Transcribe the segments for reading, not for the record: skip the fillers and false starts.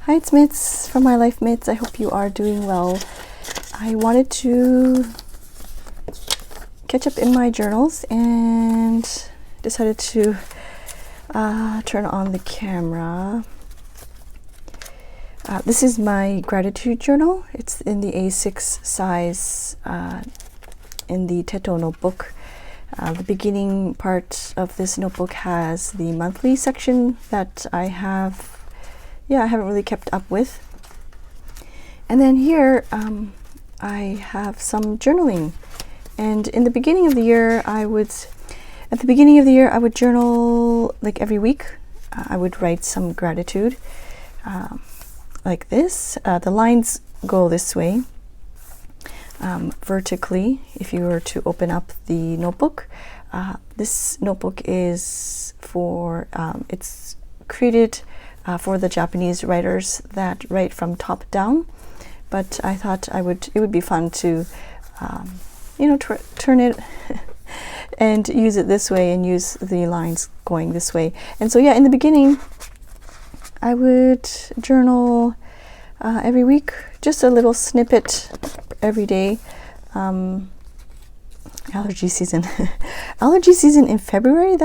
Hi, it's Mitz from My Life Mitz. I hope you are doing well. I wanted to catch up in my journals and decided to turn on the camera. This is my gratitude journal. It's in the A6 size in the Techo notebook. The beginning part of this notebook has the monthly section that I haven't really kept up with. And then here I have some journaling. And in the beginning of the year, I would journal like every week. I would write some gratitude like this. The lines go this way. Vertically, if you were to open up the notebook. This notebook is for, it's created for the Japanese writers that write from top down, but I thought it would be fun to, turn it and use it this way and use the lines going this way. And so yeah, in the beginning, I would journal every week, just a little snippet every day. Allergy season. Allergy season in February?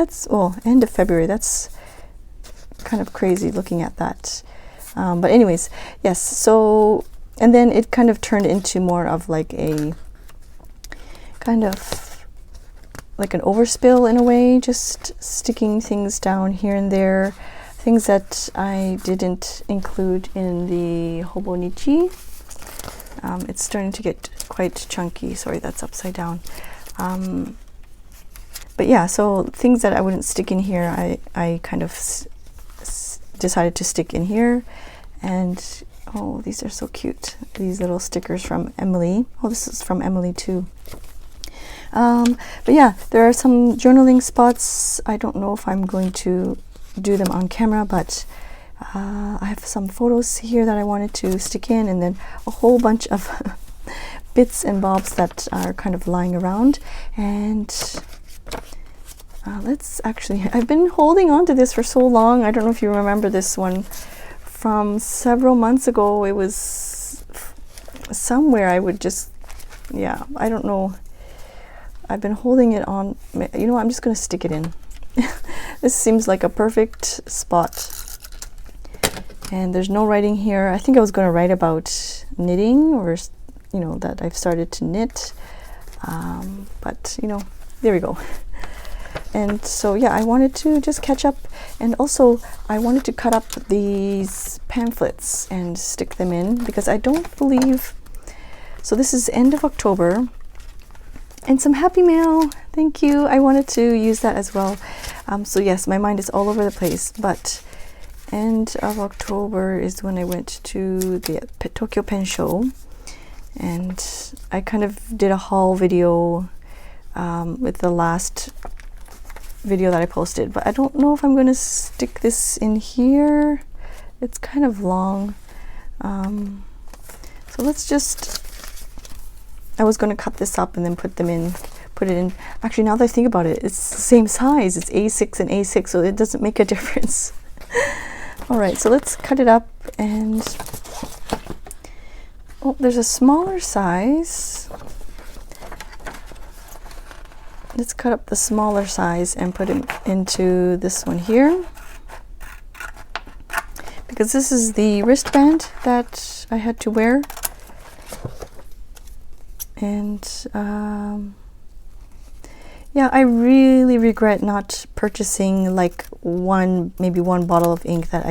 End of February. That's kind of crazy looking at that. But anyways, yes. So, and then it kind of turned into more of like a kind of like an overspill in a way, just sticking things down here and there. Things that I didn't include in the Hobonichi. It's starting to get quite chunky. Sorry, that's upside down. But yeah, so things that I wouldn't stick in here, I kind of decided to stick in here. And oh, these are so cute. These little stickers from Emily. Oh, this is from Emily too. But yeah, there are some journaling spots. I don't know if I'm going to do them on camera, but I have some photos here that I wanted to stick in, and then a whole bunch of bits and bobs that are kind of lying around. And I've been holding on to this for so long. I don't know if you remember this one from several months ago. It was somewhere. I don't know. I've been holding it on. You know what? I'm just going to stick it in. This seems like a perfect spot. And there's no writing here. I think I was going to write about knitting, or that I've started to knit. But there we go. And so yeah, I wanted to just catch up, and also I wanted to cut up these pamphlets and stick them in, because I don't believe, so this is end of October, and some happy mail, thank you. I wanted to use that as well. So yes, my mind is all over the place, but end of October is when I went to the Tokyo Pen Show, and I kind of did a haul video with the last video that I posted, but I don't know if I'm going to stick this in here. It's kind of long. So let's just, I was going to cut this up and then put it in. Actually, now that I think about it, it's the same size. It's A6 and A6, so it doesn't make a difference. All right, so let's cut it up, and there's a smaller size. Let's cut up the smaller size and put it into this one here, because this is the wristband that I had to wear. And yeah, I really regret not purchasing like maybe one bottle of ink that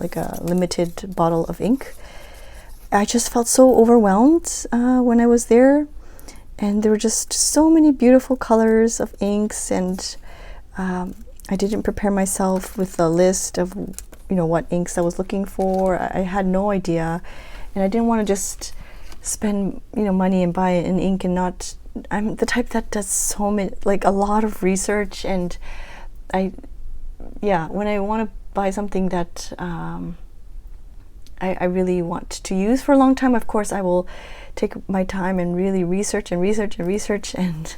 like a limited bottle of ink. I just felt so overwhelmed when I was there, and there were just so many beautiful colors of inks, and I didn't prepare myself with a list of what inks I was looking for. I had no idea, and I didn't want to just spend money and buy an ink and not. I'm the type that does so many, like a lot of research, and when I want to buy something that I really want to use for a long time, of course I will take my time and really research, and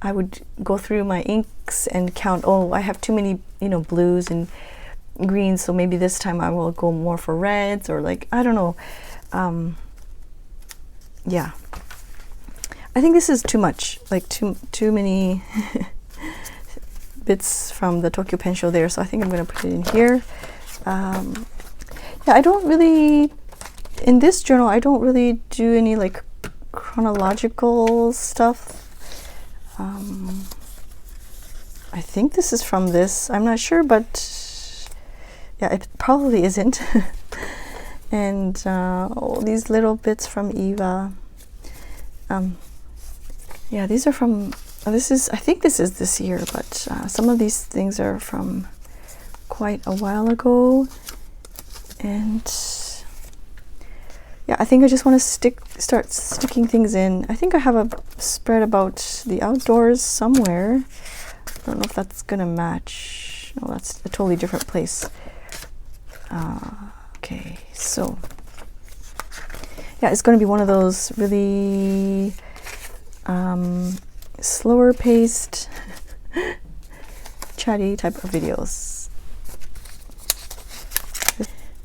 I would go through my inks and count, I have too many blues and greens, so maybe this time I will go more for reds, or like, I don't know. Yeah, I think this is too much, like too many bits from the Tokyo Pen Show there, so I think I'm going to put it in here. Yeah, I don't really, in this journal, I don't really do any like chronological stuff. I think this is from this, I'm not sure, but yeah, it probably isn't. And all these little bits from Eva. Yeah, these are from, this is, I think this is this year, but some of these things are from quite a while ago. And yeah, I think I just want to start sticking things in. I think I have a spread about the outdoors somewhere. I don't know if that's gonna match. No, that's a totally different place. Okay, so yeah, it's gonna be one of those really slower paced chatty type of videos.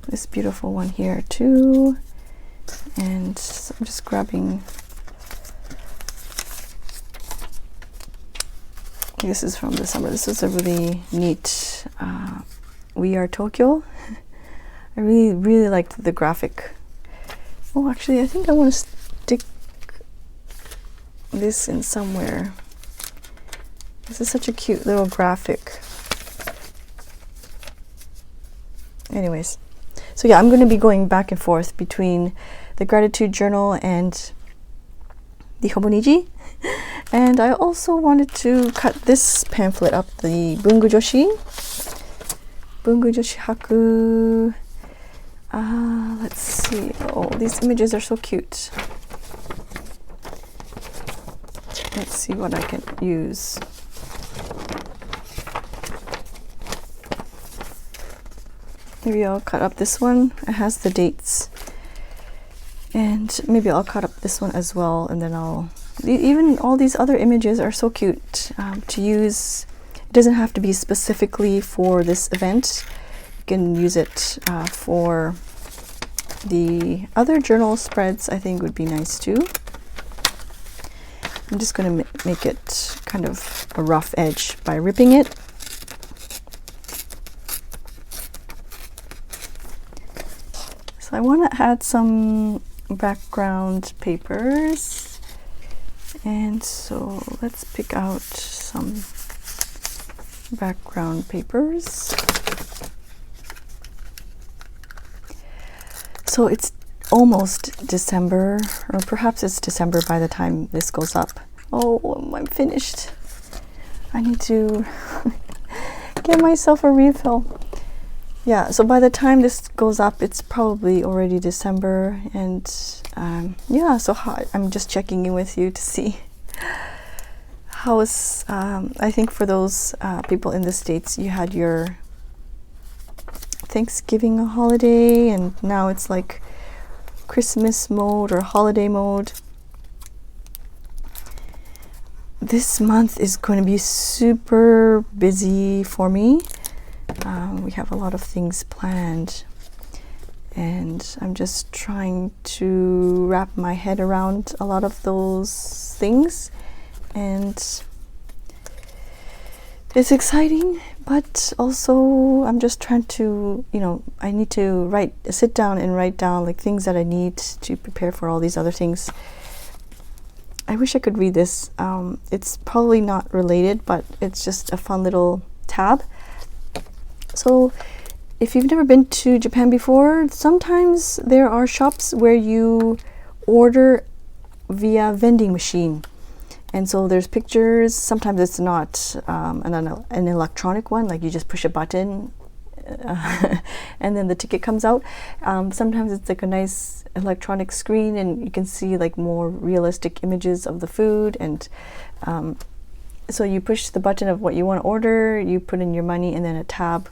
This beautiful one here too, and so I'm just grabbing, this is from the summer. This is a really neat We Are Tokyo. I really liked the graphic. Oh, actually, I think I want to stick this in somewhere. This is such a cute little graphic. Anyways, so yeah, I'm going to be going back and forth between the gratitude journal and the Hobonichi. And I also wanted to cut this pamphlet up, the Bungu Joshi Haku. Let's see. Oh, these images are so cute. Let's see what I can use. Maybe I'll cut up this one. It has the dates. And maybe I'll cut up this one as well, and then I'll... Even all these other images are so cute to use. It doesn't have to be specifically for this event. You can use it for the other journal spreads. I think would be nice too. I'm just going to make it kind of a rough edge by ripping it. So I want to add some background papers, and so let's pick out some background papers. So it's almost December, or perhaps it's December by the time this goes up. Oh, I'm finished. I need to get myself a refill. Yeah, so by the time this goes up, it's probably already December, and yeah, so I'm just checking in with you to see how is, I think for those people in the States, you had your Thanksgiving holiday, and now it's like Christmas mode or holiday mode. This month is going to be super busy for me. We have a lot of things planned, and I'm just trying to wrap my head around a lot of those things, and it's exciting, but also I'm just trying to, you know, I need to sit down and write down like things that I need to prepare for all these other things. I wish I could read this. It's probably not related, but it's just a fun little tab. So if you've never been to Japan before, sometimes there are shops where you order via vending machine. And so there's pictures. Sometimes it's not an electronic one, like you just push a button and then the ticket comes out. Sometimes it's like a nice electronic screen, and you can see like more realistic images of the food. And so you push the button of what you want to order, you put in your money, and then a tab,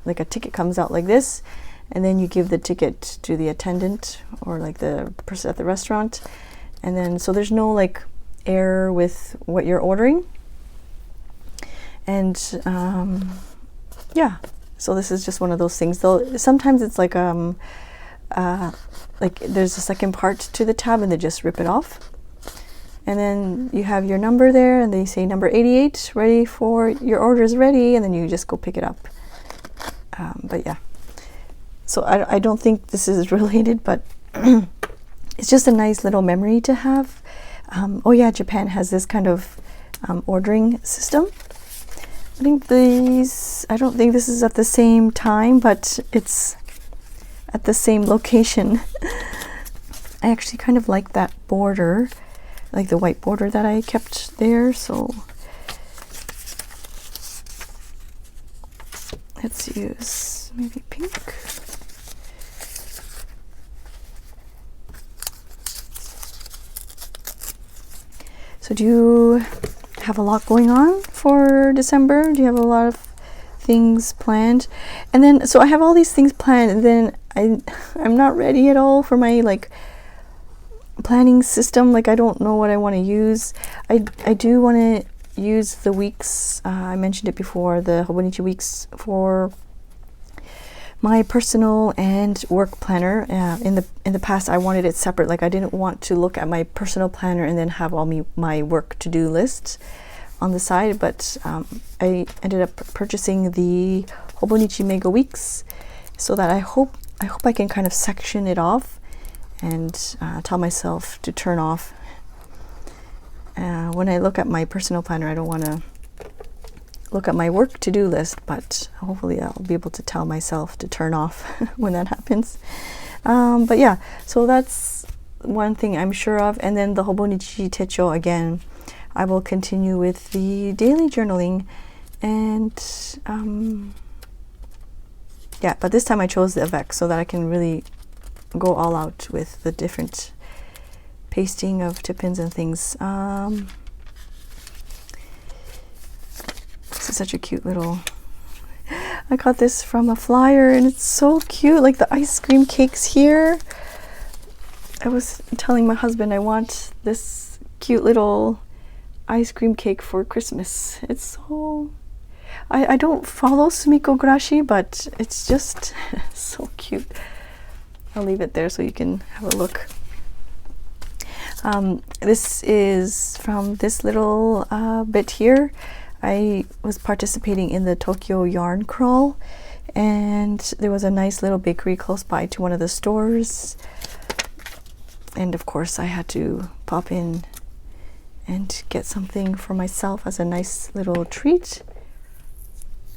like a ticket comes out like this, and then you give the ticket to the attendant or like the person at the restaurant. And then so there's no like error with what you're ordering. And yeah, So this is just one of those things. Though sometimes it's like there's a second part to the tab and they just rip it off. And then you have your number there and they say number 88, ready for your order is ready, and then you just go pick it up. But yeah, so I don't think this is related, but it's just a nice little memory to have. Oh yeah, Japan has this kind of ordering system. I don't think this is at the same time, but it's at the same location. I actually kind of like that border, like the white border that I kept there. So let's use maybe pink. So do you have a lot going on for December? Do you have a lot of things planned? And then, so I have all these things planned, and then I'm not ready at all for my like planning system. Like I don't know what I want to use. I do want to use the weeks. I mentioned it before, the Hobonichi weeks for my personal and work planner. In the past, I wanted it separate. Like I didn't want to look at my personal planner and then have all my work to-do lists on the side. But I ended up purchasing the Hobonichi Mega Weeks, so that I hope I can kind of section it off and tell myself to turn off. When I look at my personal planner, I don't want to look at my work to-do list, but hopefully I'll be able to tell myself to turn off when that happens. But yeah, so that's one thing I'm sure of. And then the Hobonichi Techo, again, I will continue with the daily journaling. And yeah, but this time I chose the Avec so that I can really go all out with the different pasting of tip-ins and things. This is such a cute little, I got this from a flyer and it's so cute, like the ice cream cakes here. I was telling my husband I want this cute little ice cream cake for Christmas. It's so, I don't follow Sumiko Gurashi, but it's just so cute. I'll leave it there so you can have a look. This is from this little bit here. I was participating in the Tokyo Yarn Crawl, and there was a nice little bakery close by to one of the stores. And of course I had to pop in and get something for myself as a nice little treat.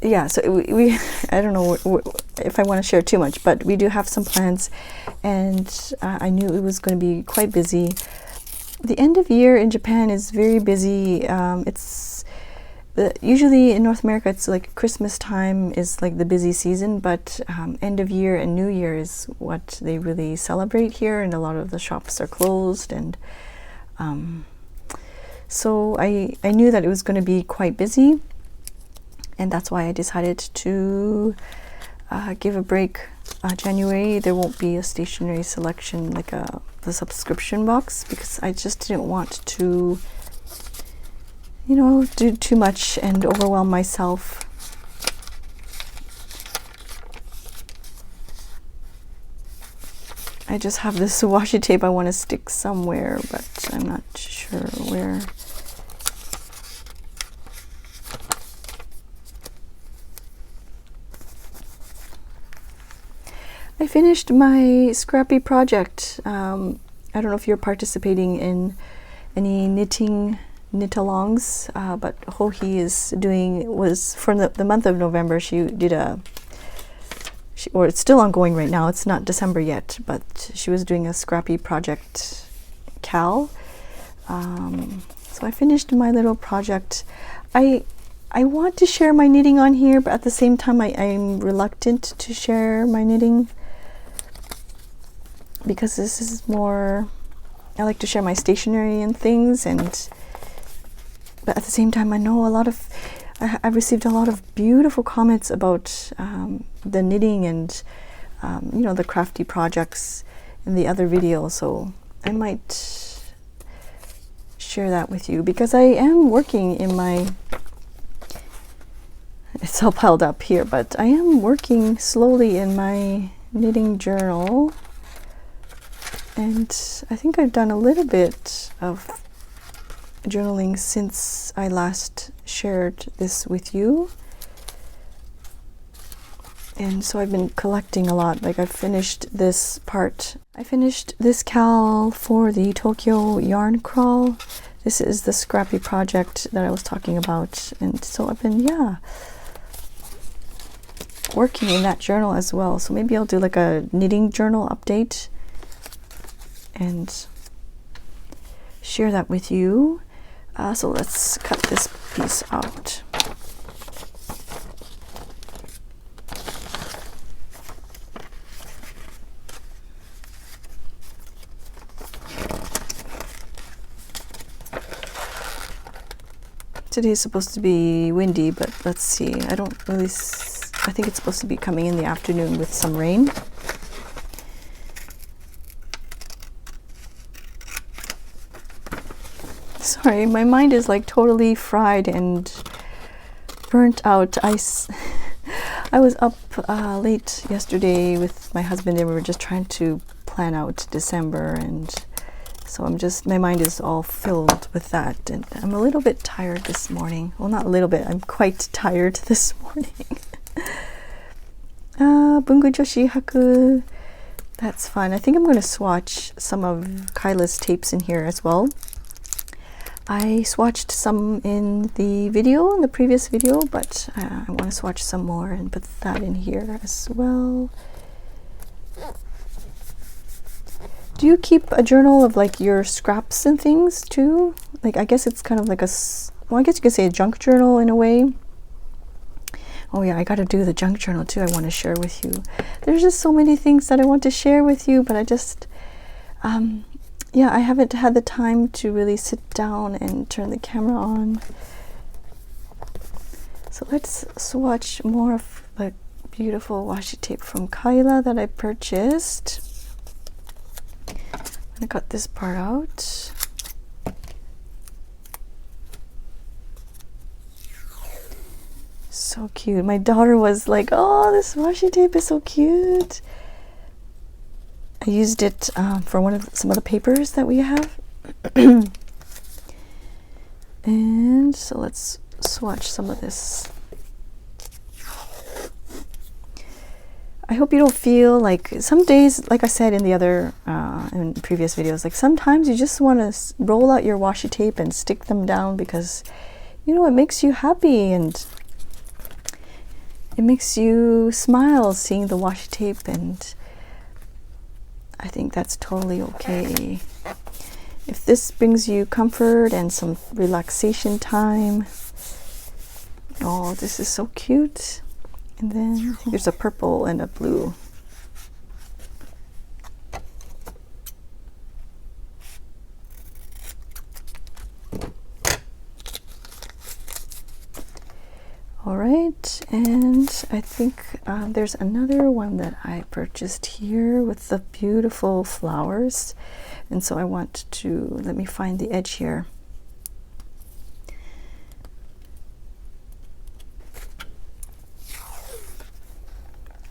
Yeah, so we I don't know if I want to share too much, but we do have some plans, and I knew it was going to be quite busy. The end of year in Japan is very busy. Usually in North America, it's like Christmas time is like the busy season, but end of year and New Year is what they really celebrate here, and a lot of the shops are closed. And so I knew that it was going to be quite busy, and that's why I decided to give a break. January, there won't be a stationery selection, like the subscription box, because I just didn't want to, you know, do too much and overwhelm myself. I just have this washi tape I want to stick somewhere, but I'm not sure where. I finished my scrappy project. I don't know if you're participating in any knit-alongs, but Hohi was for the month of November. She did or it's still ongoing right now. It's not December yet, but she was doing a scrappy project cal. So I finished my little project. I want to share my knitting on here, but at the same time I'm reluctant to share my knitting, because this is more, I like to share my stationery and things, but at the same time I know I've received a lot of beautiful comments about the knitting and you know, the crafty projects in the other video, so I might share that with you, because I am working in my it's all piled up here, but I am working slowly in my knitting journal, and I think I've done a little bit of journaling since I last shared this with you. And so I've been collecting a lot. Like I've finished this part. I finished this cowl for the Tokyo yarn crawl. This is the scrappy project that I was talking about. And so I've been, yeah, working in that journal as well. So maybe I'll do like a knitting journal update and share that with you. So let's cut this piece out. Today's supposed to be windy, but let's see. I don't really I think it's supposed to be coming in the afternoon with some rain. Sorry, my mind is like totally fried and burnt out. I was up late yesterday with my husband, and we were just trying to plan out December, and so my mind is all filled with that, and I'm a little bit tired this morning. Well, not a little bit, I'm quite tired this morning. Bungu Joshi Haku. That's fun. I think I'm going to swatch some of Kyla's tapes in here as well. I swatched some in the previous video, but I want to swatch some more and put that in here as well. Do you keep a journal of like your scraps and things too? Like, I guess it's kind of like well, I guess you could say a junk journal in a way. Oh yeah, I got to do the junk journal too. I want to share with you. There's just so many things that I want to share with you, but I just, yeah, I haven't had the time to really sit down and turn the camera on. So let's swatch more of the beautiful washi tape from Kyla that I purchased. I'm gonna cut this part out. So cute. My daughter was like, "Oh, this washi tape is so cute." I used it for some of the papers that we have. And so let's swatch some of this. I hope you don't feel like some days, like I said in the other in previous videos, like sometimes you just want to roll out your washi tape and stick them down because, you know, it makes you happy and it makes you smile seeing the washi tape, and I think that's totally okay. If this brings you comfort and some relaxation time. Oh, this is so cute. And then I think there's a purple and a blue. All right, and I think there's another one that I purchased here with the beautiful flowers. And so I want to, let me find the edge here.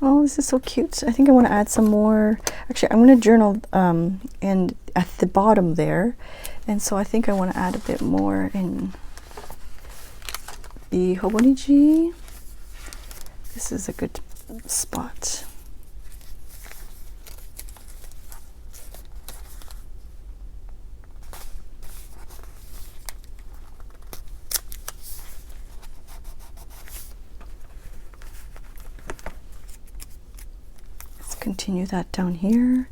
Oh, this is so cute. I think I want to add some more. Actually, I'm going to journal and at the bottom there. And so I think I want to add a bit more in the Hobonichi. This is a good spot. Continue that down here.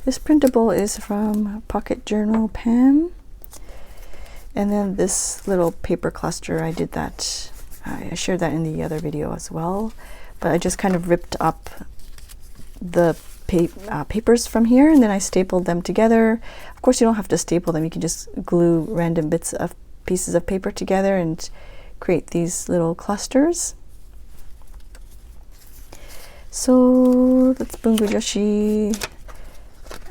This printable is from Pocket Journal Pam, and then this little paper cluster, I did that, I shared that in the other video as well, but I just kind of ripped up the papers from here and then I stapled them together. Of course you don't have to staple them, you can just glue random bits of pieces of paper together and create these little clusters. So that's Bungu Joshi,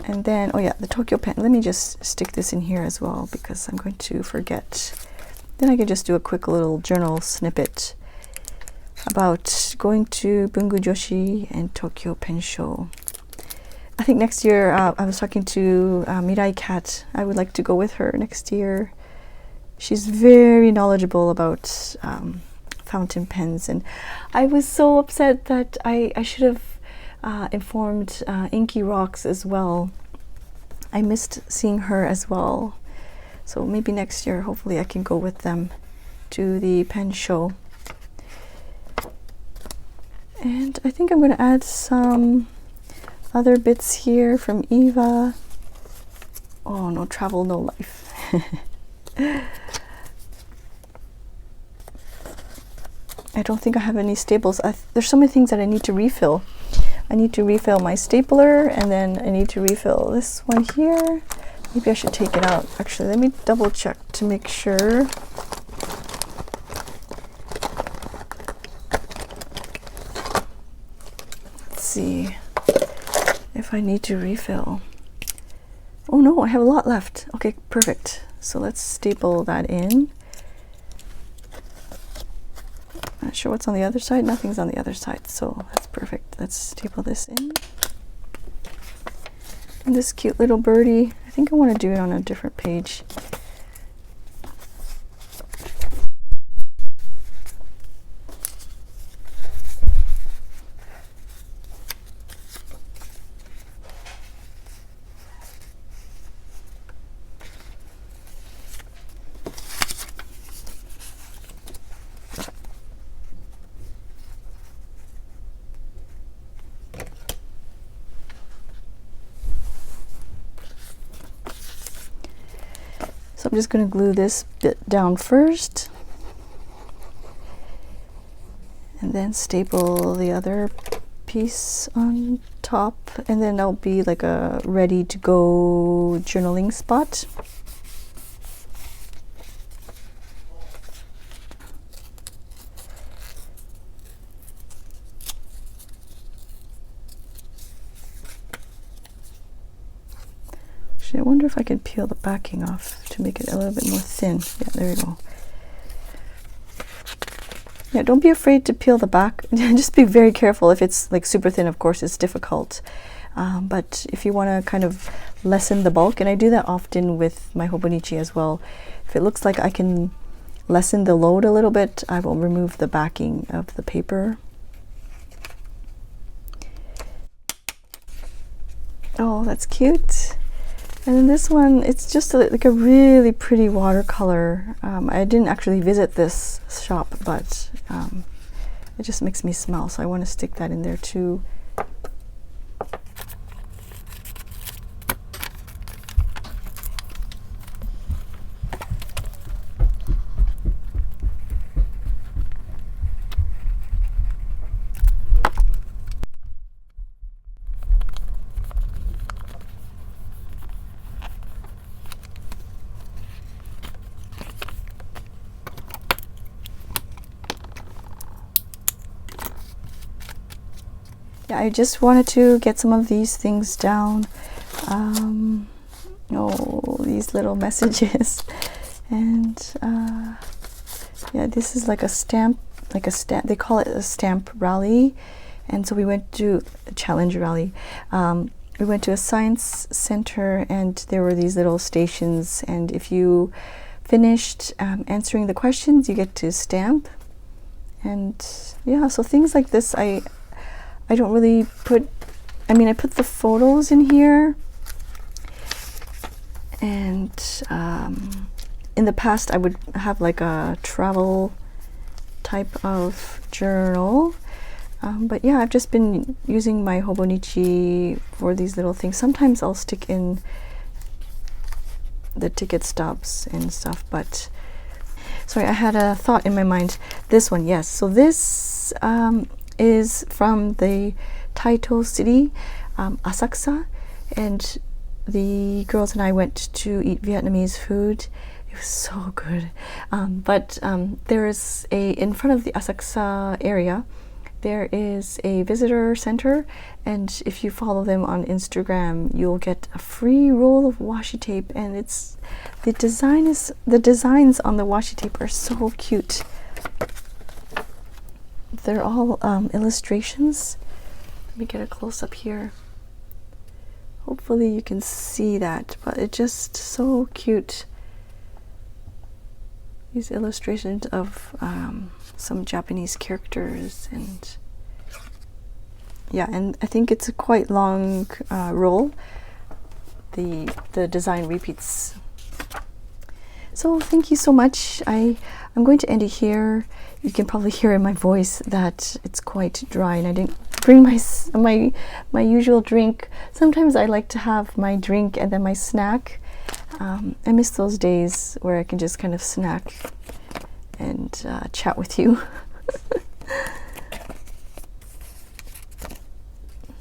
and then, oh yeah, the Tokyo pen. Let me just stick this in here as well because I'm going to forget. Then I can just do a quick little journal snippet about going to Bungu Joshi and Tokyo Pen Show. I think next year, I was talking to Mirai Cat. I would like to go with her next year. She's very knowledgeable about fountain pens, and I was so upset that I should have informed Inky Rocks as well. I missed seeing her as well. So maybe next year, hopefully I can go with them to the pen show. And I think I'm going to add some other bits here from Eva. Oh, no travel, no life. I don't think I have any staples. There's so many things that I need to refill. I need to refill my stapler, and then I need to refill this one here. Maybe I should take it out. Actually, let me double check to make sure. Let's see if I need to refill. Oh no, I have a lot left. Okay, perfect. So let's staple that in. Not sure what's on the other side. Nothing's on the other side, so that's perfect. Let's staple this in. And this cute little birdie, I think I want to do it on a different page. So I'm just going to glue this bit down first, and then staple the other piece on top, and then that'll be like a ready to go journaling spot. I wonder if I can peel the backing off to make it a little bit more thin. Yeah, there we go. Yeah, don't be afraid to peel the back. Just be very careful. If it's like super thin, of course, it's difficult. But if you want to kind of lessen the bulk, and I do that often with my Hobonichi as well. If it looks like I can lessen the load a little bit, I will remove the backing of the paper. Oh, that's cute. And then this one, it's just like a really pretty watercolor. I didn't actually visit this shop, but it just makes me smile, so I want to stick that in there too. Yeah, I just wanted to get some of these things down. Oh, these little messages. And yeah, this is like a stamp, they call it a stamp rally. And so we went to a challenge rally. We went to a science center, and there were these little stations, and if you finished answering the questions, you get to stamp. And yeah, so things like this, I don't really put, I mean, I put the photos in here, and in the past I would have like a travel type of journal, but yeah, I've just been using my Hobonichi for these little things. Sometimes I'll stick in the ticket stubs and stuff, but sorry, I had a thought in my mind. This one, yes, so this is from the Taito city, Asakusa, and the girls and I went to eat Vietnamese food. It was so good. But there is in front of the Asakusa area, there is a visitor center, and if you follow them on Instagram, you'll get a free roll of washi tape, and the designs on the washi tape are so cute. they're all illustrations. Let me get a close-up here. Hopefully you can see that, but it's just so cute. These illustrations of some Japanese characters, and yeah, and I think it's a quite long roll. The design repeats. So thank you so much. I'm going to end it here. You can probably hear in my voice that it's quite dry, and I didn't bring my usual drink. Sometimes I like to have my drink and then my snack. I miss those days where I can just kind of snack and chat with you.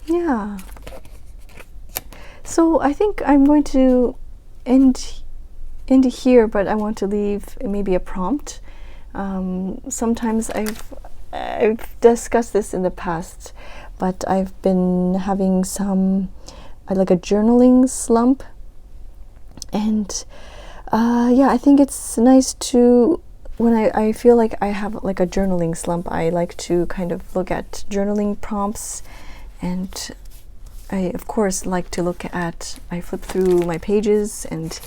Yeah. So I think I'm going to end here, but I want to leave maybe a prompt. Sometimes I've discussed this in the past, but I've been having some like a journaling slump, and yeah, I think it's nice to, when I feel like I have like a journaling slump, I like to kind of look at journaling prompts, and I of course like to look at, I flip through my pages, and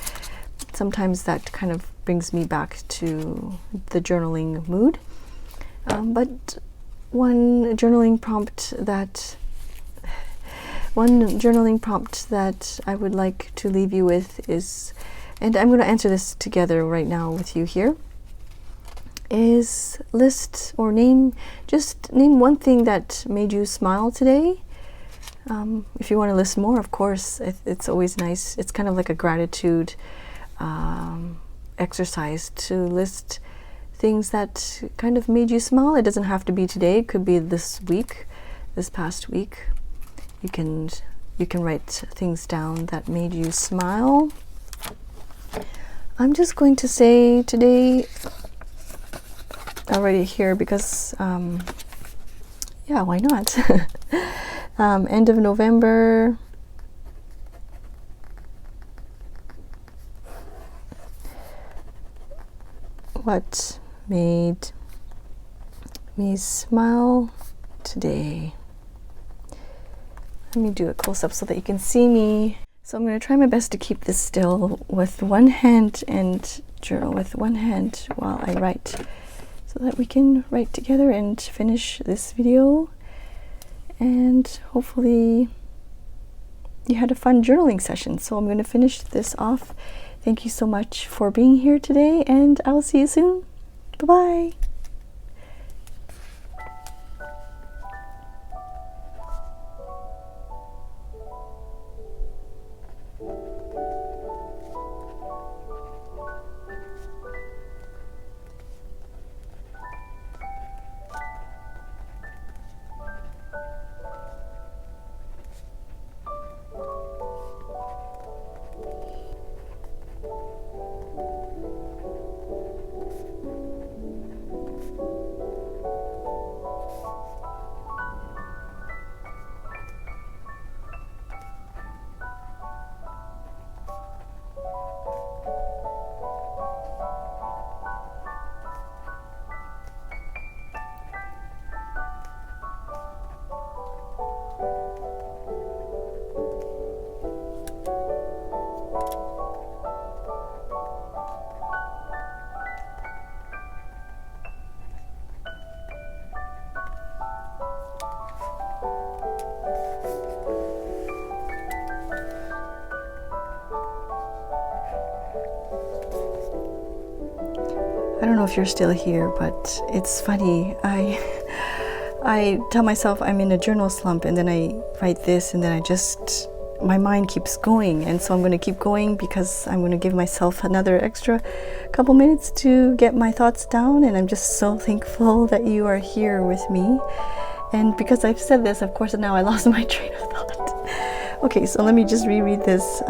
sometimes that kind of brings me back to the journaling mood. But one journaling prompt that I would like to leave you with is, and I'm going to answer this together right now with you here, is list or just name one thing that made you smile today. If you want to list more, of course, it's always nice. It's kind of like a gratitude exercise to list things that kind of made you smile. It doesn't have to be today. It could be this past week. You can write things down that made you smile. I'm just going to say today already here because yeah, why not? End of November. What made me smile today? Let me do a close-up so that you can see me. So I'm going to try my best to keep this still with one hand and journal with one hand while I write, so that we can write together and finish this video. And hopefully you had a fun journaling session. So I'm going to finish this off. Thank you so much for being here today, and I will see you soon. Bye-bye. I don't know if you're still here, but it's funny. I tell myself I'm in a journal slump, and then I write this, and then my mind keeps going, and so I'm going to keep going because I'm going to give myself another extra couple minutes to get my thoughts down. And I'm just so thankful that you are here with me. And because I've said this, of course, now I lost my train of thought. Okay, so let me just reread this.